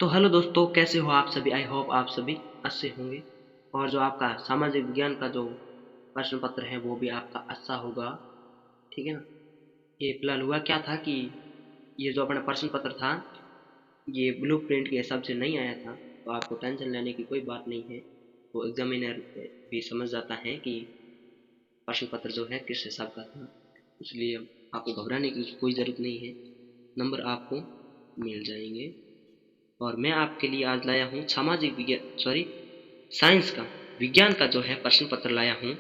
तो हेलो दोस्तों, कैसे हो आप सभी। आई होप आप सभी अच्छे होंगे। और जो आपका सामाजिक विज्ञान का जो प्रश्न पत्र है वो भी आपका अच्छा होगा। ठीक है ना। ये फिलहाल हुआ क्या था कि ये जो अपना प्रश्न पत्र था ये ब्लू प्रिंट के हिसाब से नहीं आया था, तो आपको टेंशन लेने की कोई बात नहीं है। वो एग्जामिनर भी समझ जाता है कि प्रश्न पत्र जो है किस हिसाब का था, इसलिए आपको घबराने की कोई ज़रूरत नहीं है। नंबर आपको मिल जाएंगे। और मैं आपके लिए आज लाया हूँ सामाजिक विज्ञान साइंस का, विज्ञान का जो है प्रश्न पत्र लाया हूँ।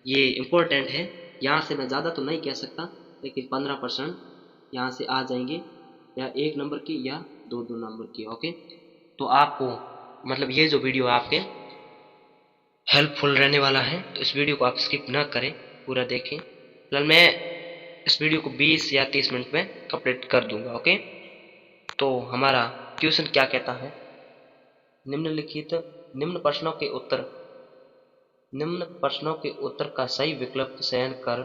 ये इम्पोर्टेंट है। यहाँ से मैं ज़्यादा तो नहीं कह सकता, लेकिन 15% यहाँ से आ जाएंगे, या 1 नंबर की या 2-2 नंबर की। ओके, तो आपको मतलब ये जो वीडियो आपके हेल्पफुल रहने वाला है, तो इस वीडियो को आप स्किप ना करें, पूरा देखें। फिलहाल मैं इस वीडियो को 20 या 30 मिनट में कंप्लीट कर दूंगा। ओके, तो हमारा क्वेश्चन क्या कहता है। निम्नलिखित निम्न प्रश्नों के उत्तर निम्न प्रश्नों के उत्तर का सही विकल्प चयन कर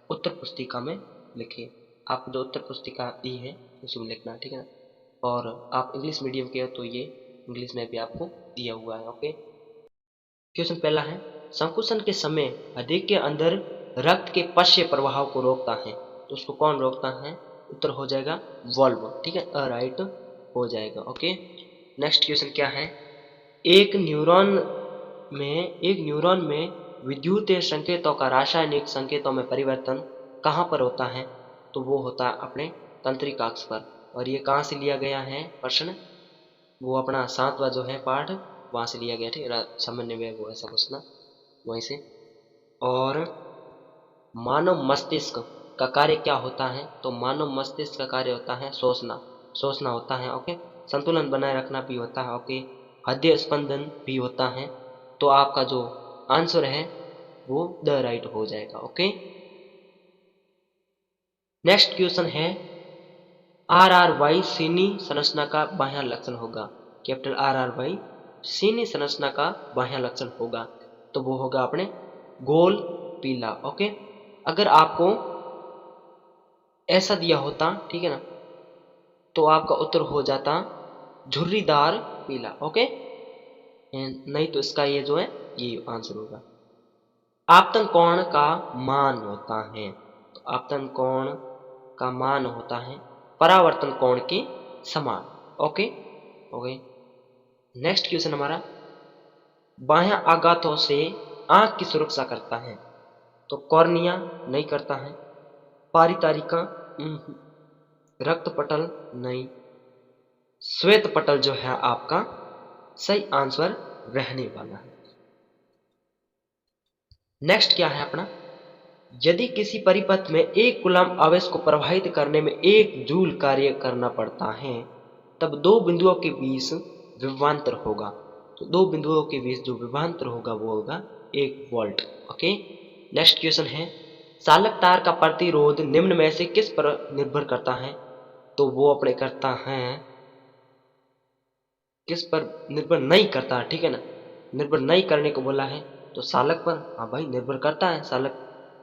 उत्तर पुस्तिका में लिखें। आपको जो उत्तर पुस्तिका दी है उसमें लिखना है, ठीक है ना। और आप इंग्लिश मीडियम के हो तो ये इंग्लिश में भी आपको दिया हुआ है। ओके, क्वेश्चन पहला है, संकुचन के समय हृदय के अंदर रक्त के पश्य प्रवाह को रोकता है, तो उसको कौन रोकता है। उत्तर हो जाएगा वॉल्व। ठीक है, राइट हो जाएगा। ओके, नेक्स्ट क्वेश्चन क्या है। एक न्यूरॉन एक न्यूरॉन में विद्युत संकेतों का रासायनिक संकेतों में परिवर्तन कहाँ पर होता है, तो वो होता है अपने तंत्रिका अक्ष पर। और ये कहाँ से लिया गया है प्रश्न, वो अपना 7वां जो है पाठ वहाँ से लिया गया। ठीक है, सामान्य में वो ऐसा कुछ ना वहीं से। और मानव मस्तिष्क का कार्य क्या होता है, तो मानव मस्तिष्क का कार्य होता है सोचना सोचना होता है। ओके, संतुलन बनाए रखना भी होता है। ओके, हृदय स्पंदन भी होता है। तो आपका जो आंसर है वो द राइट हो जाएगा। ओके, नेक्स्ट क्वेश्चन है, आर आर वाई सीनी संरचना का बाह्य लक्षण होगा। कैपिटल आर आर वाई सीनी संरचना का बाह्य लक्षण होगा, तो वो होगा अपने गोल पीला। ओके, अगर आपको ऐसा दिया होता, ठीक है ना, तो आपका उत्तर हो जाता झुर्रीदार पीला। ओके, नहीं तो इसका ये जो है ये आंसर होगा। आपतन कोण का मान होता है, तो आपतन कोण का मान होता है परावर्तन कोण के समान। ओके, ओके, नेक्स्ट क्वेश्चन हमारा, बाह्य आघातों से आंख की सुरक्षा करता है, तो कॉर्निया नहीं करता है, पारितारिका रक्त पटल नहीं, श्वेत पटल जो है आपका सही आंसर रहने वाला है। नेक्स्ट क्या है अपना, यदि किसी परिपथ में एक कूलम्ब आवेश को प्रवाहित करने में 1 जूल कार्य करना पड़ता है, तब 2 बिंदुओं के बीच विभवांतर होगा, तो 2 बिंदुओं के बीच जो विभवांतर होगा वो होगा 1 वोल्ट। ओके, नेक्स्ट क्वेश्चन है, चालक तार का प्रतिरोध निम्न में से किस पर निर्भर करता है, तो वो अपने करता है, किस पर निर्भर नहीं करता। ठीक है ना, निर्भर नहीं करने को बोला है तो चालक पर, हाँ भाई निर्भर करता है। चालक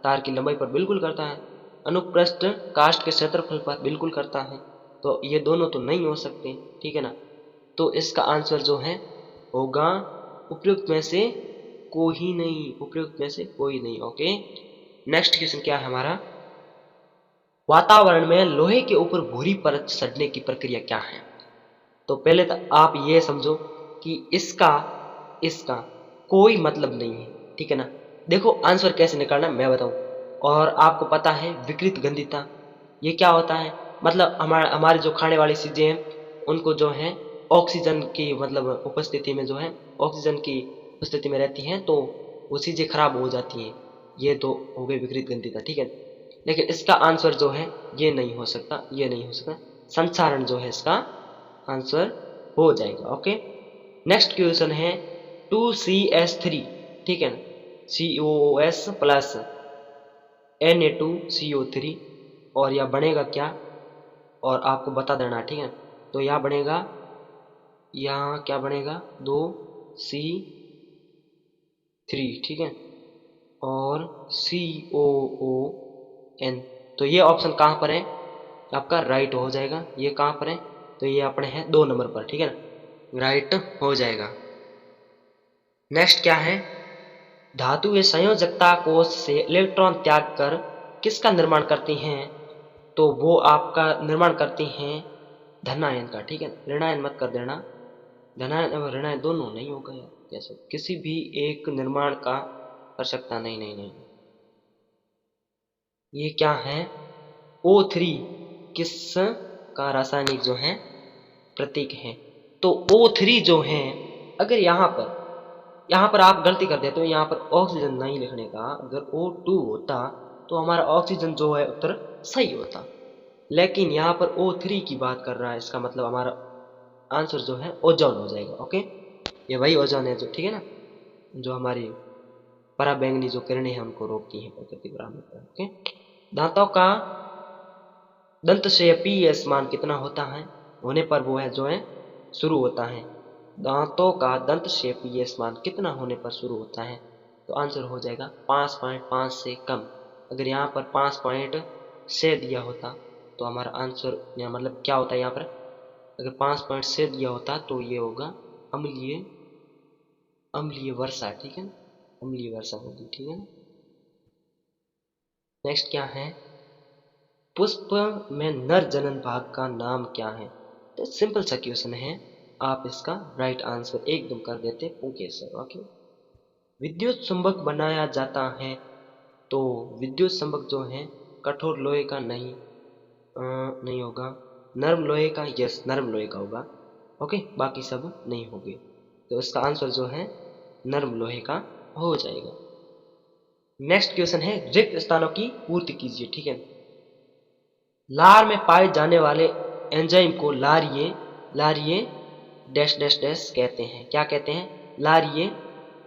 तार की लंबाई पर बिल्कुल करता है, अनुप्रस्थ कास्ट के क्षेत्रफल पर बिल्कुल करता है, तो ये दोनों तो नहीं हो सकते। ठीक है ना, तो इसका आंसर जो है होगा उपयुक्त में से कोई नहीं, उपयुक्त में से कोई नहीं। ओके, नेक्स्ट क्वेश्चन क्या है हमारा, वातावरण में लोहे के ऊपर भूरी परत सड़ने की प्रक्रिया क्या है, तो पहले तो आप ये समझो कि इसका इसका कोई मतलब नहीं है। ठीक है ना, देखो आंसर कैसे निकालना मैं बताऊं। और आपको पता है विकृत गंधिता ये क्या होता है, मतलब हमारे जो खाने वाली चीजें हैं उनको जो है ऑक्सीजन की मतलब उपस्थिति में जो है ऑक्सीजन की उपस्थिति में रहती हैं, तो वो चीजें खराब हो जाती हैं। ये तो हो गई विकृत गंधिता। ठीक है, लेकिन इसका आंसर जो है ये नहीं हो सकता, ये नहीं हो सकता। संचारण जो है इसका आंसर हो जाएगा। ओके, नेक्स्ट क्वेश्चन है 2CH3, ठीक है ना, COOS प्लस Na2CO3, और यह बनेगा क्या, और आपको बता देना। ठीक है, तो यह बनेगा, यहाँ क्या बनेगा 2C3, ठीक है, और COON, तो ये ऑप्शन कहाँ पर है आपका राइट हो जाएगा। ये कहाँ पर है तो ये अपने हैं 2 नंबर पर, ठीक है ना, राइट हो जाएगा। नेक्स्ट क्या है, धातुएं संयोजकता कोष से इलेक्ट्रॉन त्याग कर किसका निर्माण करती हैं, तो वो आपका निर्माण करती हैं धनायन का, ठीक है ना, ऋणायन मत कर देना, धनायन और ऋणायन दोनों नहीं होगा यार, कैसे किसी भी एक निर्माण का कर सकता, नहीं नहीं नहीं। ये क्या है, O3 किस का रासायनिक जो है प्रतीक है, तो O3 जो है, अगर यहाँ पर आप गलती कर देते हो, यहाँ पर ऑक्सीजन नहीं लिखने का, अगर O2 होता तो हमारा ऑक्सीजन जो है उत्तर सही होता, लेकिन यहाँ पर O3 की बात कर रहा है, इसका मतलब हमारा आंसर जो है ओजोन हो जाएगा। ओके, ये वही ओजोन है जो, ठीक है ना, जो हमारी पराबैंगनी जो किरणें हैं हमको रोकती हैं प्रकृति पर आने पर। ओके, दांतों का दंत से पीएस मान कितना होता है, होने पर वो है जो है शुरू होता है, दांतों का दंत से पीएस मान कितना होने पर शुरू होता है, तो आंसर हो जाएगा 5.5 से कम। अगर यहाँ पर 5.6 दिया होता तो हमारा आंसर यहाँ मतलब क्या होता है, यहाँ पर अगर 5.6 दिया होता तो ये होगा अम्लीय अम्लीय वर्षा, ठीक है ना, अम्लीय वर्षा होगी, ठीक है ना। नेक्स्ट क्या है, पुष्प में नर जनन भाग का नाम क्या है, तो सिंपल सा क्वेश्चन है, आप इसका राइट आंसर एकदम कर देते पुंकेसर। ओके, विद्युत चुंबक बनाया जाता है, तो विद्युत चुंबक जो है कठोर लोहे का नहीं, नहीं होगा, नर्म लोहे का, यस नर्म लोहे का होगा। ओके, बाकी सब नहीं होंगे, तो इसका आंसर जो है नर्म लोहे का हो जाएगा। नेक्स्ट क्वेश्चन है, रिक्त स्थानों की पूर्ति कीजिए, ठीक है। लार में पाए जाने वाले एंजाइम को लारिये लारिये डैश डैश डैश कहते हैं, क्या कहते हैं, लारिये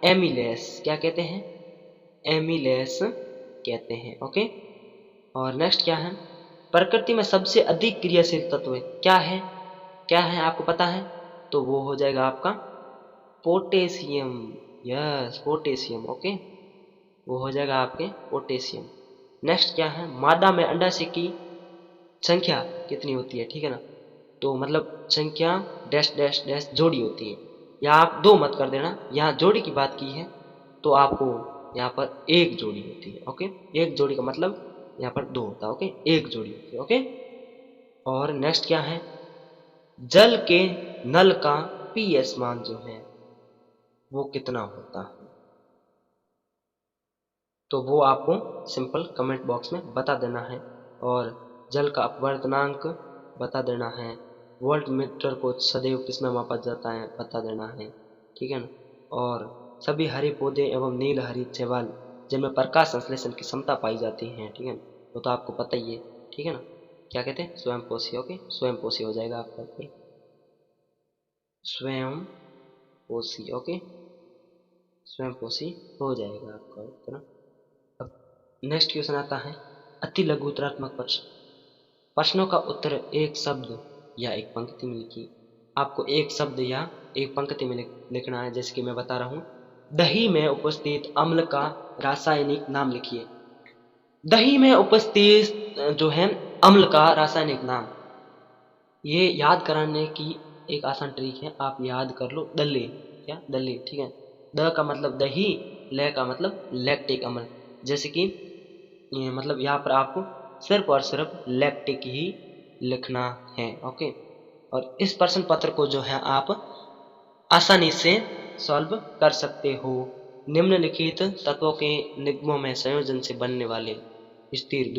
एमिलेस, क्या कहते हैं, एमिलेस कहते हैं। ओके, और नेक्स्ट क्या है, प्रकृति में सबसे अधिक क्रियाशील तत्व क्या है आपको पता है, तो वो हो जाएगा आपका पोटेशियम, यस पोटेशियम। ओके, वो हो जाएगा आपके पोटेशियम। नेक्स्ट क्या है, मादा में अंडाशय की संख्या कितनी होती है, ठीक है ना, तो मतलब संख्या डैश डैश डैश जोड़ी होती है, या आप 2 मत कर देना, यहाँ जोड़ी की बात की है तो आपको यहाँ पर 1 जोड़ी होती है। ओके, 1 जोड़ी का मतलब यहाँ पर 2 होता है। ओके, 1 जोड़ी होती है। ओके, और नेक्स्ट क्या है, जल के नल का पीएस मान जो है वो कितना होता है, तो वो आपको सिंपल कमेंट बॉक्स में बता देना है, और जल का अपवर्तनांक बता देना है, वोल्ट मीटर को सदैव किसमें मापा जाता है बता देना है, ठीक है ना, और सभी हरे पौधे एवं नील हरित शैवाल जिनमें प्रकाश संश्लेषण की क्षमता पाई जाती है, ठीक है ना, वो तो आपको पता ही है, ठीक है ना, क्या कहते हैं स्वयंपोषी। ओके, स्वयंपोषी हो जाएगा आपका स्वयंपोषी। ओके, स्वयंपोषी हो जाएगा आपका उत्तर। अब नेक्स्ट क्वेश्चन आता है, अति लघु उत्तरात्मक प्रश्न, प्रश्नों का उत्तर एक शब्द या एक पंक्ति में लिखिए। आपको एक शब्द या एक पंक्ति में लिखना है, जैसे कि मैं बता रहा हूँ, दही में उपस्थित अम्ल का रासायनिक नाम लिखिए। दही में उपस्थित जो है अम्ल का रासायनिक नाम, ये याद कराने की एक आसान ट्रिक है, आप याद कर लो, दल्ले, क्या दल्ले, ठीक है, द का मतलब दही, ले का मतलब लैक्टिक अम्ल, जैसे कि ये मतलब यहाँ पर आपको सिर्फ और सिर्फ लैक्टिक ही लिखना है। ओके, और इस प्रश्न पत्र को जो है आप आसानी से सॉल्व कर सकते हो। निम्नलिखित तत्वों के निगमों में संयोजन से बनने वाले स्थिर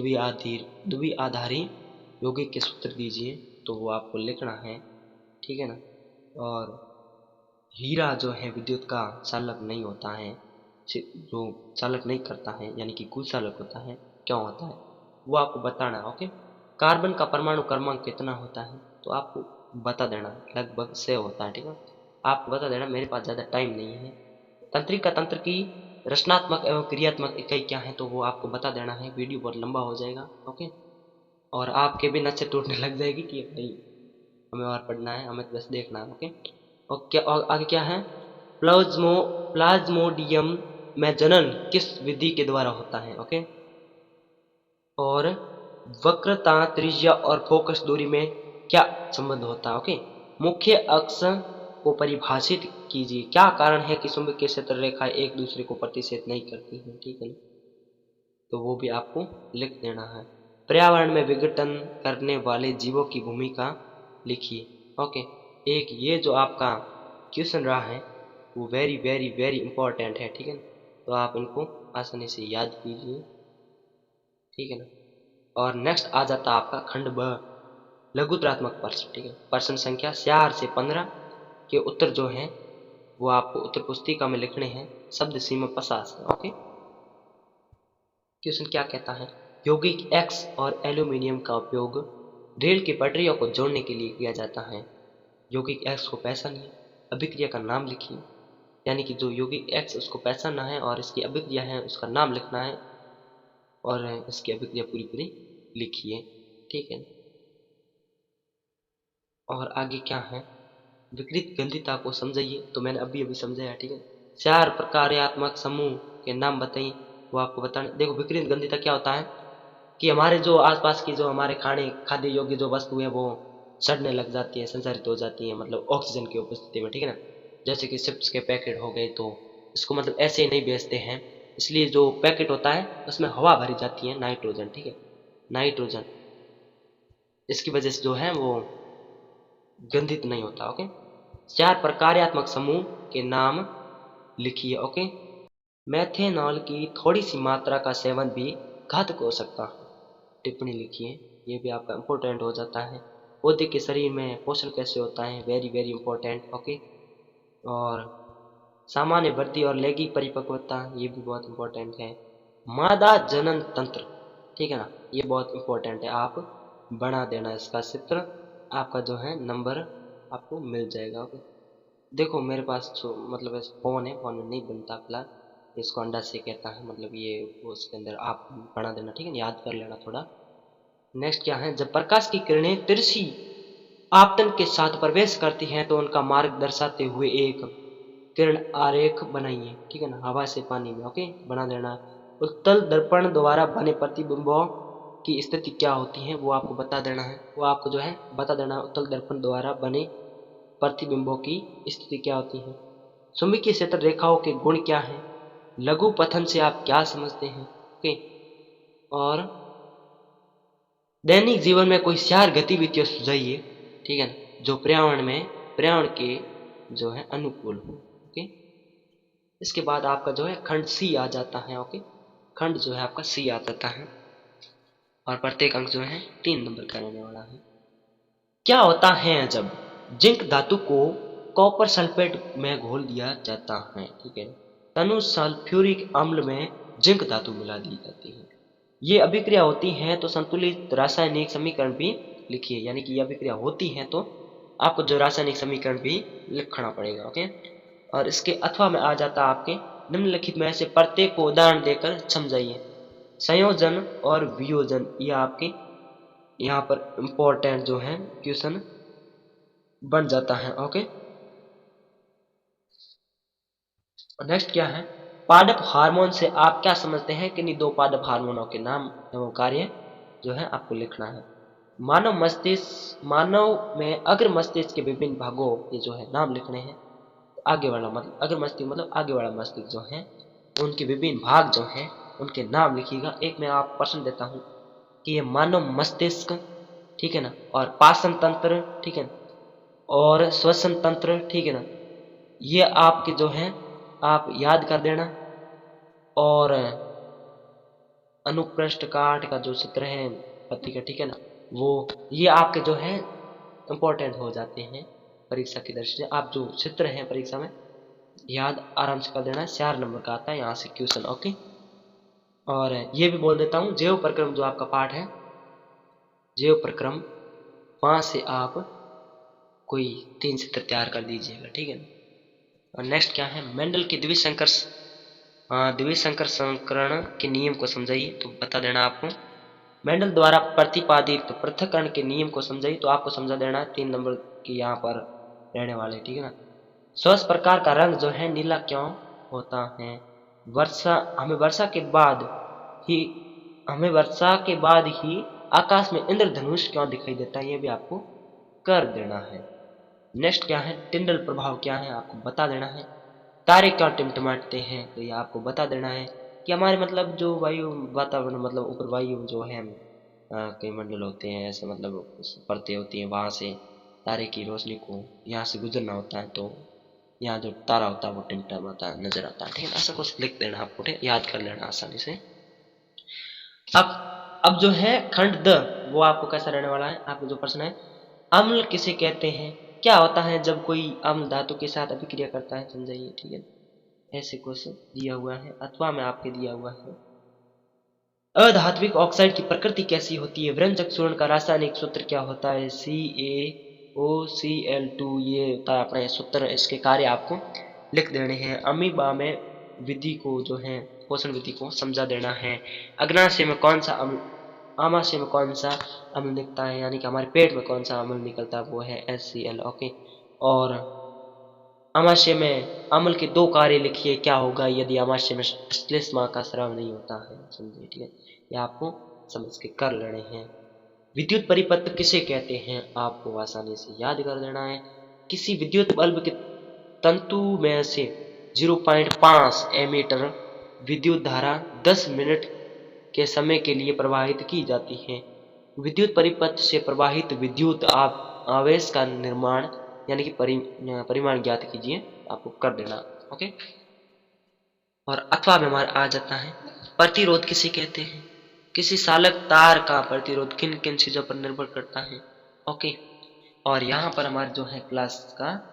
द्विआधारी यौगिक के सूत्र दीजिए, तो वो आपको लिखना है, ठीक है ना। और हीरा जो है विद्युत का चालक नहीं होता है, जो चालक नहीं करता है यानी कि कुचालक होता है, क्यों होता है वो आपको बताना है। ओके, कार्बन का परमाणु क्रमांक कितना होता है, तो आपको बता देना, लगभग 6 होता है, ठीक है, आपको बता देना, मेरे पास ज़्यादा टाइम नहीं है। तंत्रिका तंत्र की रचनात्मक एवं क्रियात्मक इकाई क्या है, तो वो आपको बता देना है, वीडियो बहुत लंबा हो जाएगा। ओके, और आपके भी नसें टूटने लग जाएगी कि भाई हमें और पढ़ना है, हमें बस देखना है। ओके, और आगे क्या है, प्लाज्मोडियम में जनन किस विधि के द्वारा होता है। ओके, और वक्रता त्रिज्या और फोकस दूरी में क्या संबंध होता है। ओके, मुख्य अक्ष को परिभाषित कीजिए। क्या कारण है कि चुंबकीय क्षेत्र रेखाएं एक दूसरे को प्रतिच्छेद नहीं करती हैं, ठीक है ना, तो वो भी आपको लिख देना है। पर्यावरण में विघटन करने वाले जीवों की भूमिका लिखिए। ओके, एक ये जो आपका क्वेश्चन रहा है वो वेरी वेरी वेरी इंपॉर्टेंट है, ठीक है ना, तो आप इनको आसानी से याद कीजिए, ठीक है ना। और नेक्स्ट आ जाता आपका खंड ब, लघुत्रात्मक प्रश्न, ठीक है। प्रश्न संख्या 4 से 15 के उत्तर जो हैं वो आपको उत्तर पुस्तिका में लिखने हैं। शब्द सीमा 50 है। ओके, क्वेश्चन क्या कहता है, यौगिक एक्स और एल्यूमिनियम का उपयोग रेल की पटरियों को जोड़ने के लिए किया जाता है। यौगिक एक्स को पहचानिए, अभिक्रिया का नाम लिखिए। यानी कि जो यौगिक एक्स उसको पहचानना है और इसकी अभिक्रिया है उसका नाम लिखना है और इसकी अभिक्रिया पूरी पूरी लिखिए, ठीक है। और आगे क्या है, विकृत गंधिता को समझाइए, तो मैंने अभी अभी समझाया, ठीक है। 4 प्रकार्यात्मक समूह के नाम बताइए, वो आपको बताने। देखो, विकृत गंधिता क्या होता है कि हमारे जो आसपास की जो हमारे खाद्य योग्य जो वस्तु है वो सड़ने लग जाती है, संसारित हो जाती है, मतलब ऑक्सीजन की उपस्थिति में, ठीक है ना। जैसे कि चिप्स के पैकेट हो गए, तो इसको मतलब ऐसे ही नहीं बेचते हैं, इसलिए जो पैकेट होता है उसमें हवा भरी जाती है, नाइट्रोजन, ठीक है, नाइट्रोजन, इसकी वजह से जो है वो गंधित नहीं होता। ओके, 4 प्रकार्यात्मक समूह के नाम लिखिए। ओके, मेथेनॉल की थोड़ी सी मात्रा का सेवन भी घातक हो सकता है, टिप्पणी लिखिए, ये भी आपका इम्पोर्टेंट हो जाता है। पौधे के शरीर में पोषण कैसे होता है, वेरी वेरी इंपॉर्टेंट। ओके, और सामान्य वृद्धि और लैंगिक परिपक्वता, ये भी बहुत इंपॉर्टेंट है। मादा जनन तंत्र, ठीक है ना, ये बहुत इंपॉर्टेंट है, आप बना देना इसका चित्र, आपका जो है नंबर आपको मिल जाएगा। ओके, देखो मेरे पास जो मतलब ऐसे फोन है, फोन में नहीं बनता फिलहाल, इसको अंडा से कहता है, मतलब ये उसके अंदर आप बना देना, ठीक है, याद कर लेना थोड़ा। नेक्स्ट क्या है, जब प्रकाश की किरणें तिरछी आपतन के साथ प्रवेश करती हैं तो उनका मार्ग दर्शाते हुए एक किरण आरेख बनाइए, ठीक है ना, हवा से पानी में। ओके, बना देना। उत्तल दर्पण द्वारा बने प्रतिबिंबों की स्थिति क्या होती है वो आपको बता देना है, वो आपको जो है बता देना है, उत्तल दर्पण द्वारा बने प्रतिबिंबों की स्थिति क्या होती है। चुंबकीय क्षेत्र रेखाओं के गुण क्या हैं, लघु पथन से आप क्या समझते हैं। ओके, और दैनिक जीवन में कोई 4 गतिविधियां सुझाइए, ठीक है ना, जो पर्यावरण के जो है अनुकूल हो। ओके, इसके बाद आपका जो है खंड सी आ जाता है। ओके, खंड जो है आपका सी आ जाता है और प्रत्येक अंक जो है 3 नंबर का रहने वाला है। क्या होता है जब जिंक धातु को कॉपर सल्फेट में घोल दिया जाता है, ठीक है, तनु सल्फ्यूरिक अम्ल में जिंक धातु मिला दी जाती है। ये अभिक्रिया होती है तो संतुलित रासायनिक समीकरण भी लिखिए, यानी कि ये अभिक्रिया होती है तो आपको जो रासायनिक समीकरण भी लिखना पड़ेगा। ओके, और इसके अथवा में आ जाता आपके निम्नलिखित में से प्रत्येक को उदाहरण देकर समझाइए। संयोजन और वियोजन, ये आपके यहाँ पर इंपॉर्टेंट जो है क्वेश्चन बन जाता है। ओके, नेक्स्ट क्या है, पादप हार्मोन से आप क्या समझते हैं, किन्हीं 2 पादप हार्मोनों के नाम एवं कार्य जो है आपको लिखना है। मानव में अग्र मस्तिष्क के विभिन्न भागों के जो है नाम लिखने हैं। आगे वाला मतलब अग्र मस्तिष्क मतलब आगे वाला मस्तिष्क जो है उनके विभिन्न भाग जो हैं उनके नाम लिखिएगा। एक मैं आप प्रश्न देता हूँ कि ये मानव मस्तिष्क, ठीक है ना, और पाचन तंत्र, ठीक है, और श्वसन तंत्र, ठीक है ना, ये आपके जो हैं आप याद कर देना। और अनुप्रस्थ काट का जो चित्र है पत्ती का, ठीक है ना, वो ये आपके जो है इंपॉर्टेंट हो जाते हैं परीक्षा की दृष्टि से। आप जो चित्र हैं परीक्षा में याद आराम से कर देना, 4 नंबर का आता है यहाँ से क्वेश्चन। ओके, और ये भी बोल देता हूँ, जैव प्रक्रम जो आपका पाठ है, जैव प्रक्रम 5 से आप कोई 3 चित्र तैयार कर दीजिएगा, ठीक है। और नेक्स्ट क्या है, मेंडल की द्विसंकर संकरण के नियम को समझाइए, तो बता देना आपको। मेंडल द्वारा प्रतिपादित पृथक्करण के नियम को समझाइए, तो आपको समझा देना 3 नंबर की यहाँ पर रहने वाले, ठीक है ना। स्वच्छ प्रकार का रंग जो है नीला क्यों होता है, हमें वर्षा के बाद ही आकाश में इंद्रधनुष क्यों दिखाई देता है, ये भी आपको कर देना है। नेक्स्ट क्या है, टिंडल प्रभाव क्या है आपको बता देना है। तारे क्यों टिमटिमाते हैं, तो ये आपको बता देना है कि हमारे मतलब जो वायु वातावरण मतलब ऊपर वायु जो है कई मंडल होते हैं ऐसे मतलब परतें होती हैं, वहाँ से तारे की रोशनी को यहाँ से गुजरना होता है, तो यहाँ जो तारा होता है वो टिमटिमाता नजर आता है। ठीक है, ऐसा कुछ लिख देना आपको, ठीक है, याद कर लेना आसानी से। अब जो है खंड द, वो आपको कैसा रहने वाला है, आपको जो प्रश्न है, अम्ल किसे कहते हैं, क्या होता है जब कोई अम्ल धातु के साथ अभिक्रिया करता है, समझाइए। ठीक है, ऐसे क्वेश्चन दिया हुआ है, अथवा में आपके दिया हुआ है अधात्विक ऑक्साइड की प्रकृति कैसी होती है, व्यंजक चूर्ण का रासायनिक सूत्र क्या होता है, CaOCl2, ये होता है अपना सूत्र, इसके कार्य आपको लिख देने हैं। अमीबा में विधि को जो है पोषण विधि को समझा देना है। अग्नाशय में कौन सा अम्ल, आमाशय में कौन सा अम्ल निकलता है, यानी कि हमारे पेट में कौन सा अम्ल निकलता है, वो है HCl। ओके, और आमाशय में अम्ल के दो कार्य लिखिए, क्या होगा यदि आमाशय में श्लेष्मा का स्राव नहीं होता है, समझिए। ठीक है, ये आपको समझ के कर लेने हैं। विद्युत परिपथ किसे कहते हैं, आपको आसानी से याद कर देना है। किसी विद्युत बल्ब के तंतु में से 0.5 एमीटर विद्युत धारा 10 मिनट के समय के लिए प्रवाहित की जाती है। विद्युत परिपथ से प्रवाहित विद्युत आवेश का निर्माण यानी कि परिमाण ज्ञात कीजिए, आपको कर देना। ओके, और अथवा में हमारा आ जाता है प्रतिरोध किसे कहते हैं, किसी चालक तार का प्रतिरोध किन किन चीजों पर निर्भर करता है। ओके, और यहाँ पर हमारे जो है क्लास का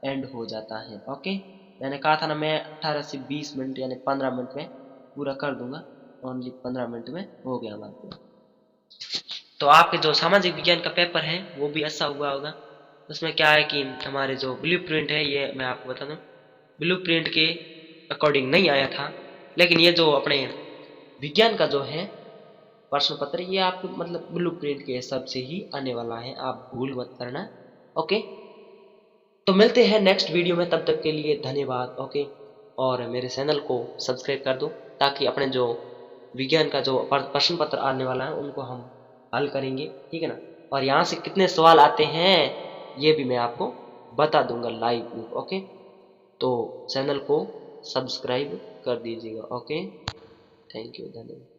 एंड हो जाता है। ओके, मैंने कहा था ना मैं 18 से 20 मिनट यानी 15 मिनट में पूरा कर दूंगा, ओनली 15 मिनट में हो गया हमारा पूरा। तो आपके जो सामाजिक विज्ञान का पेपर है वो भी अच्छा हुआ होगा। उसमें क्या है कि हमारे जो ब्लूप्रिंट है, ये मैं आपको बता दूं, ब्लूप्रिंट के अकॉर्डिंग नहीं आया था, लेकिन ये जो अपने विज्ञान का जो है प्रश्न पत्र, ये आपके मतलब ब्लूप्रिंट के हिसाब से ही आने वाला है, आप भूल मत करना। ओके, तो मिलते हैं नेक्स्ट वीडियो में, तब तक के लिए धन्यवाद। ओके, और मेरे चैनल को सब्सक्राइब कर दो ताकि अपने जो विज्ञान का जो प्रश्न पत्र आने वाला है उनको हम हल करेंगे। ठीक है ना, और यहाँ से कितने सवाल आते हैं ये भी मैं आपको बता दूंगा लाइव। ओके, तो चैनल को सब्सक्राइब कर दीजिएगा। ओके, थैंक यू, धन्यवाद।